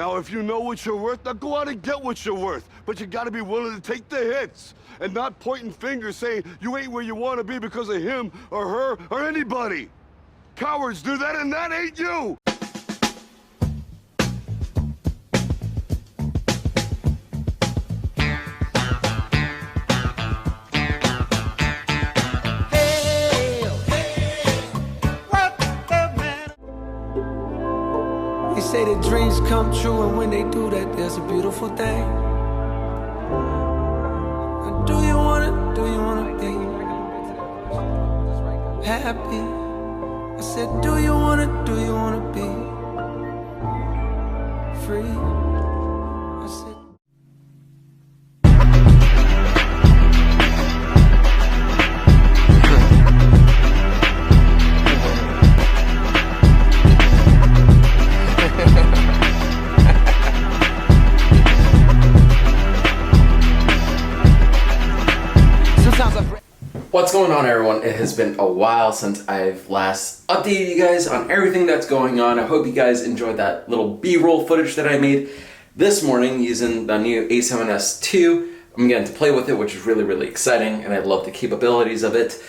Now, if you know what you're worth, now go out and get what you're worth. But you gotta be willing to take the hits and not pointing fingers saying you ain't where you want to be because of him or her or anybody. Cowards do that, and that ain't you! They say that dreams come true, and when they do that, there's a beautiful thing. Now, do you wanna be happy? I said, do you wanna be free? I said, What's going on, everyone? It has been a while since I've last updated you guys on everything that's going on. I hope you guys enjoyed that little B-roll footage that I made this morning using the new A7S II. I'm getting to play with it, which is really, really exciting, and I love the capabilities of it.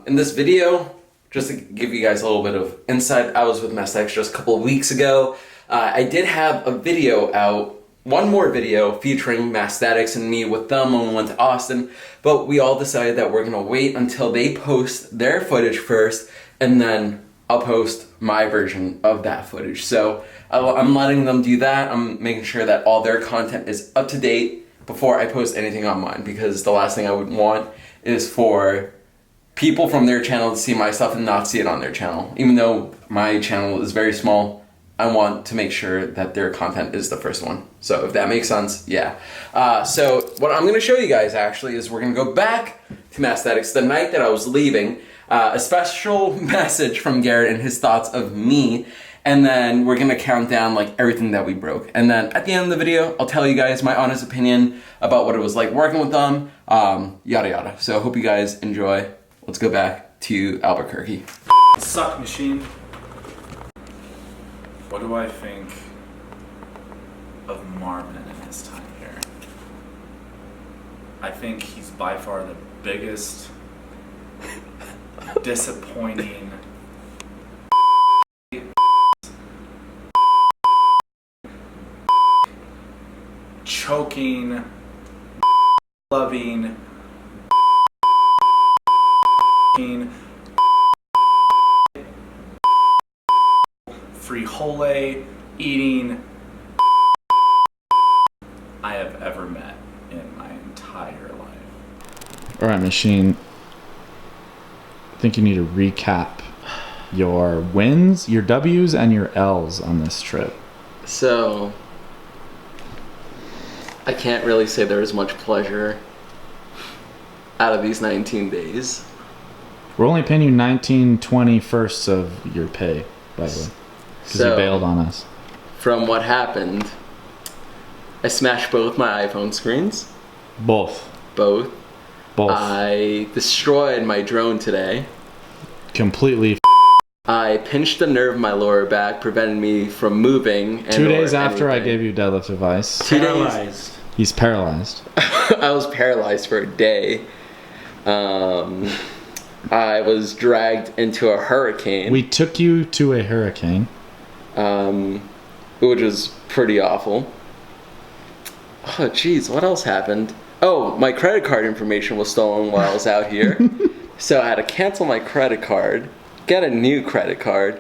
In this video, just to give you guys a little bit of insight, I was with Massthetics just a couple of weeks ago. I did have a video out, one more video featuring Massthetics and me with them when we went to Austin, but we all decided that we're gonna wait until they post their footage first, and then I'll post my version of that footage. So I'm letting them do that. I'm making sure that all their content is up to date before I post anything on mine, because the last thing I would want is for people from their channel to see my stuff and not see it on their channel. Even though my channel is very small, I want to make sure that their content is the first one. So if that makes sense, yeah. So what I'm gonna show you guys actually is we're gonna go back to Massthetics the night that I was leaving, a special message from Garrett and his thoughts of me, and then we're gonna count down like everything that we broke. And then at the end of the video, I'll tell you guys my honest opinion about what it was like working with them, yada yada. So I hope you guys enjoy. Let's go back to Albuquerque. Suck machine. What do I think of Marvin in his time here? I think he's by far the biggest disappointing choking loving frijole eating I have ever met in my entire life. Alright, Machine. I think you need to recap your wins, your W's, and your L's on this trip. So, I can't really say there was much pleasure out of these 19 days. We're only paying you 19/21 of your pay, by the way. Because you bailed on us. From what happened, I smashed both my iPhone screens. Both. Both. Both. I destroyed my drone today. Completely. I pinched a nerve in my lower back, preventing me from moving. 2 days after I gave you deadlift advice. 2 days. He's paralyzed. I was paralyzed for a day. I was dragged into a hurricane. We took you to a hurricane. Which was pretty awful. Oh, jeez, what else happened? Oh, my credit card information was stolen while I was out here. So I had to cancel my credit card, get a new credit card.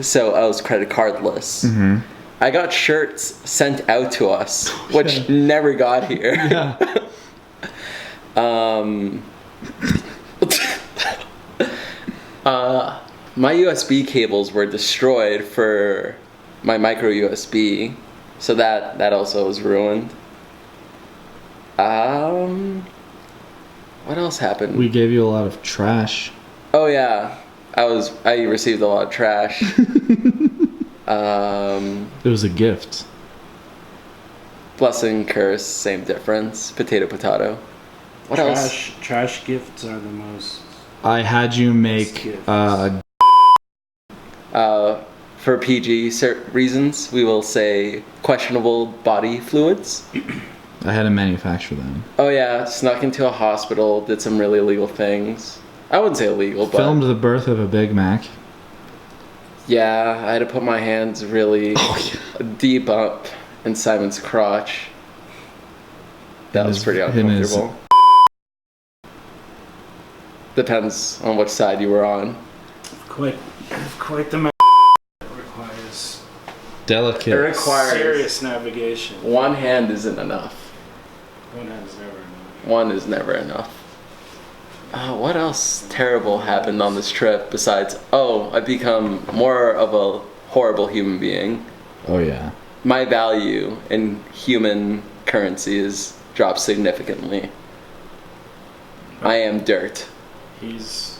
So I was credit cardless. Mm-hmm. I got shirts sent out to us, which never got here. Yeah. My USB cables were destroyed for my micro USB, so that also was ruined. What else happened? We gave you a lot of trash. Oh yeah, I received a lot of trash. It was a gift. Blessing, curse, same difference. Potato, potato. What else? Trash gifts are the most. I had you make for PG reasons, we will say questionable body fluids. I had to manufacture them. Oh yeah, snuck into a hospital, did some really illegal things. I wouldn't say illegal, but Filmed the birth of a Big Mac. yeah, I had to put my hands really deep up in Simon's crotch. That was pretty uncomfortable. Depends on which side you were on. Quite the requires Delicate. It requires serious navigation. one hand isn't enough. One hand is never enough. One is never enough. What else terrible happened on this trip besides, I've become more of a horrible human being. Oh yeah. My value in human currency has dropped significantly. I am dirt. He's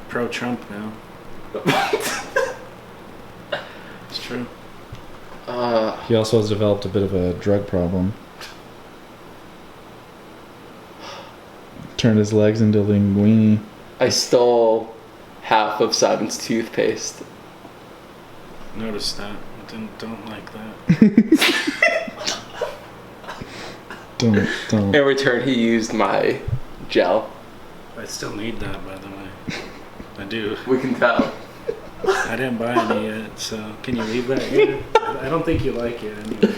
pro-Trump now. It's true. He also has developed a bit of a drug problem. Turned his legs into linguine. I stole half of Simon's toothpaste. Noticed that. Don't like that. Don't. In return, he used my gel. I still need that, by the way. I do. We can tell. I didn't buy any yet, so can you leave that here? I don't think you like it anyway.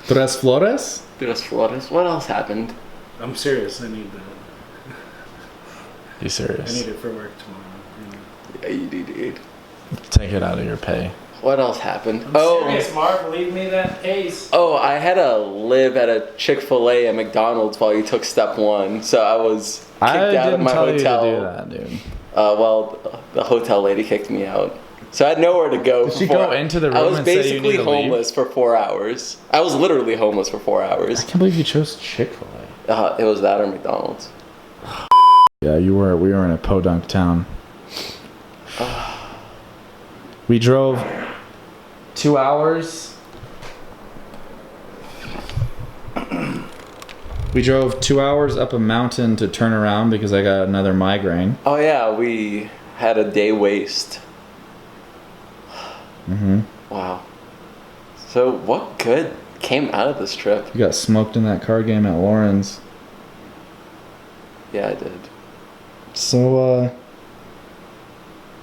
Tres flores? Tres flores. What else happened? I'm serious. I need that. You I serious? need it for work tomorrow. Yeah, you do, dude. Take it out of your pay. What else happened? Serious, Marv. Leave me that case. I had to live at a Chick-fil-A at McDonald's while you took step one, so I was kicked out of my hotel. You to do that, dude. The hotel lady kicked me out, so I had nowhere to go. Did she go into the room I was and say you basically need to leave? homeless for 4 hours. I was literally homeless for 4 hours. I can't believe you chose Chick-fil-A. It was that or McDonald's. Yeah, we were in a podunk town. We drove 2 hours. We drove 2 hours up a mountain to turn around because I got another migraine. Oh yeah, we had a day waste. Mm-hmm. Wow. So what good came out of this trip? You got smoked in that card game at Lauren's. Yeah, I did. So,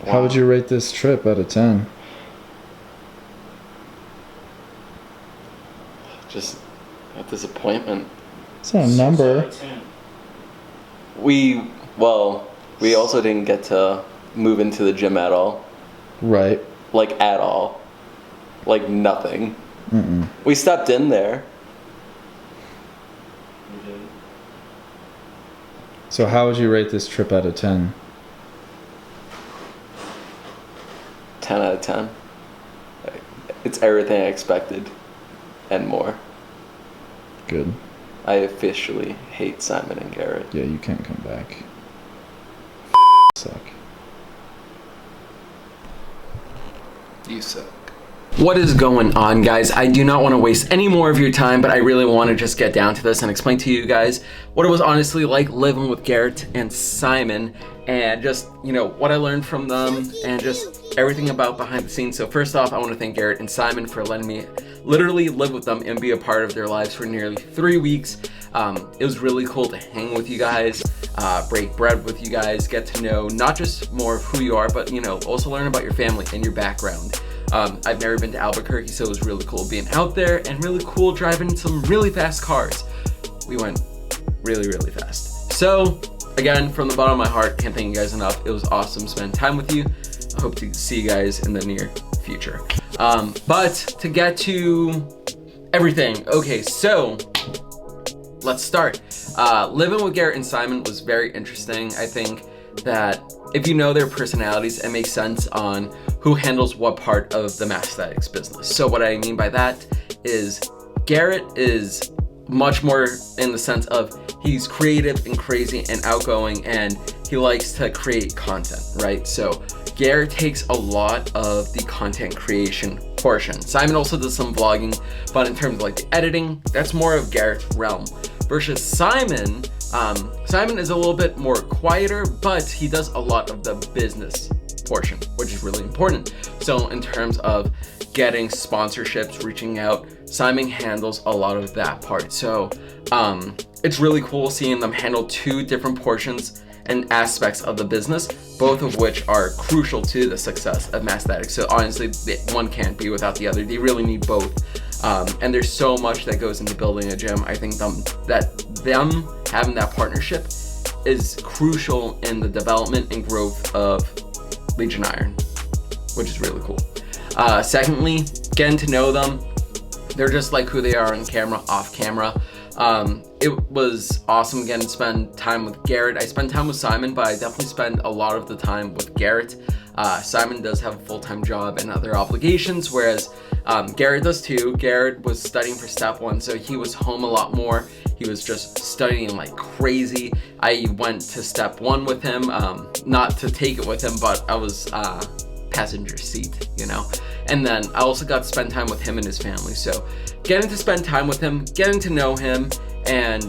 how would you rate this trip out of 10? Just a disappointment. It's not a number. We also didn't get to move into the gym at all. Right. Like at all. Like nothing. Mm-mm. We stepped in there. So how would you rate this trip out of 10? 10 out of 10. It's everything I expected and more. Good. I officially hate Simon and Garrett. Yeah, you can't come back. Suck. You suck. What is going on, guys? I do not want to waste any more of your time, but I really want to just get down to this and explain to you guys what it was honestly like living with Garrett and Simon, and just, what I learned from them, and just everything about behind the scenes. So first off, I want to thank Garrett and Simon for letting me literally live with them and be a part of their lives for nearly 3 weeks. It was really cool to hang with you guys, break bread with you guys, get to know not just more of who you are, but also learn about your family and your background. I've never been to Albuquerque, so it was really cool being out there and really cool driving some really fast cars. We went really, really fast. So again, from the bottom of my heart, can't thank you guys enough. It was awesome spending time with you. I hope to see you guys in the near future. But to get to everything, okay, so let's start. Living with Garrett and Simon was very interesting. I think that if you know their personalities, it makes sense on who handles what part of the Massthetics business. So what I mean by that is Garrett is much more in the sense of he's creative and crazy and outgoing, and he likes to create content, right? So Garrett takes a lot of the content creation portion. Simon also does some vlogging, but in terms of like the editing, that's more of Garrett's realm. Versus Simon, Simon is a little bit more quieter, but he does a lot of the business portion, which is really important. So in terms of getting sponsorships, reaching out, Simon handles a lot of that part. So it's really cool seeing them handle two different portions and aspects of the business, both of which are crucial to the success of Massthetics. So honestly, one can't be without the other. They really need both. And there's so much that goes into building a gym. I think them having that partnership is crucial in the development and growth of Legion Iron, which is really cool. Secondly, getting to know them. They're just like who they are on camera, off camera. It was awesome getting to spend time with Garrett. I spent time with Simon, but I definitely spend a lot of the time with Garrett. Simon does have a full-time job and other obligations, whereas Garrett does too. Garrett was studying for step 1, so he was home a lot more. He was just studying like crazy. I went to step 1 with him, not to take it with him, but I was passenger seat, you know? And then I also got to spend time with him and his family. So getting to spend time with him, getting to know him, and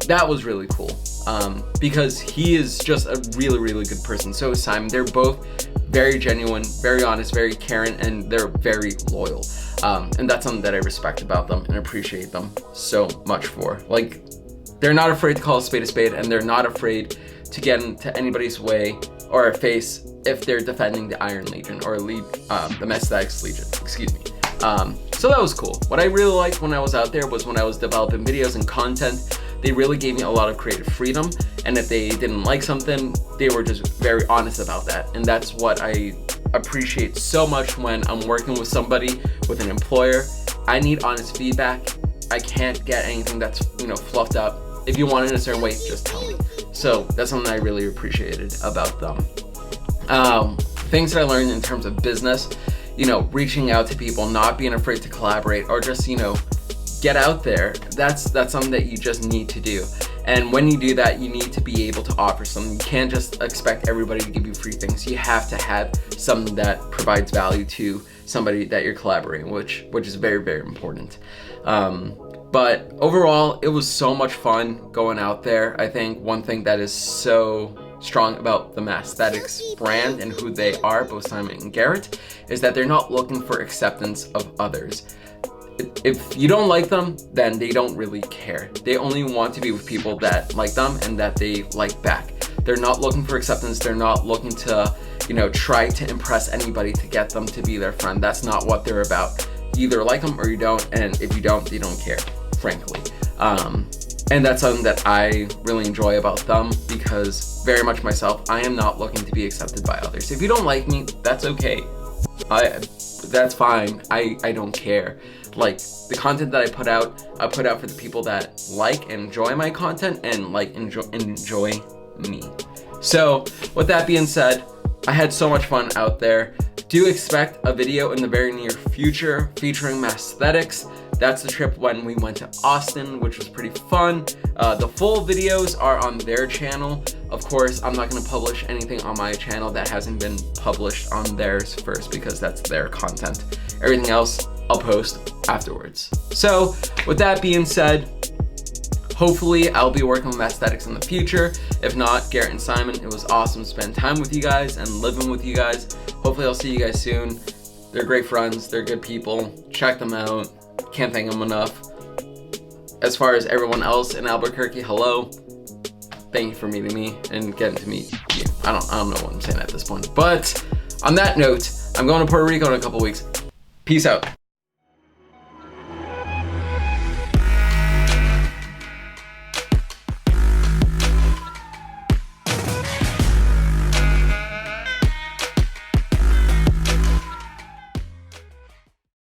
that was really cool. Because he is just a really, really good person. So is Simon. They're both very genuine, very honest, very caring, and they're very loyal. And that's something that I respect about them and appreciate them so much for. Like, they're not afraid to call a spade, and they're not afraid to get into anybody's way or face if they're defending the Iron Legion or the Massthetics Legion, excuse me. So that was cool. What I really liked when I was out there was when I was developing videos and content, they really gave me a lot of creative freedom. And if they didn't like something, they were just very honest about that. And that's what I appreciate so much when I'm working with somebody, with an employer. I need honest feedback. I can't get anything that's, fluffed up. If you want it in a certain way, just tell me. So that's something I really appreciated about them. Things that I learned in terms of business, reaching out to people, not being afraid to collaborate, or just, get out there. That's something that you just need to do. And when you do that, you need to be able to offer something. You can't just expect everybody to give you free things. You have to have something that provides value to somebody that you're collaborating with, which is very, very important. But overall, it was so much fun going out there. I think one thing that is so strong about the Massthetics brand and who they are, both Simon and Garrett, is that they're not looking for acceptance of others. If you don't like them, then they don't really care. They only want to be with people that like them and that they like back. They're not looking for acceptance. They're not looking to, try to impress anybody to get them to be their friend. That's not what they're about. You either like them or you don't, and if you don't, they don't care, frankly. And that's something that I really enjoy about them, because very much myself, I am not looking to be accepted by others. If you don't like me, that's okay. That's fine. I don't care. Like, the content that I put out for the people that like and enjoy my content and enjoy me. So with that being said, I had so much fun out there. Do expect a video in the very near future featuring Massthetics. That's the trip when we went to Austin, which was pretty fun. The full videos are on their channel. Of course, I'm not going to publish anything on my channel that hasn't been published on theirs first, because that's their content. Everything else, I'll post afterwards. So with that being said, hopefully I'll be working with Massthetics in the future. If not, Garrett and Simon, it was awesome to spend time with you guys and living with you guys. Hopefully I'll see you guys soon. They're great friends. They're good people. Check them out. Can't thank them enough. As far as everyone else in Albuquerque, hello. Thank you for meeting me and getting to meet you. I don't know what I'm saying at this point. But on that note, I'm going to Puerto Rico in a couple weeks. Peace out.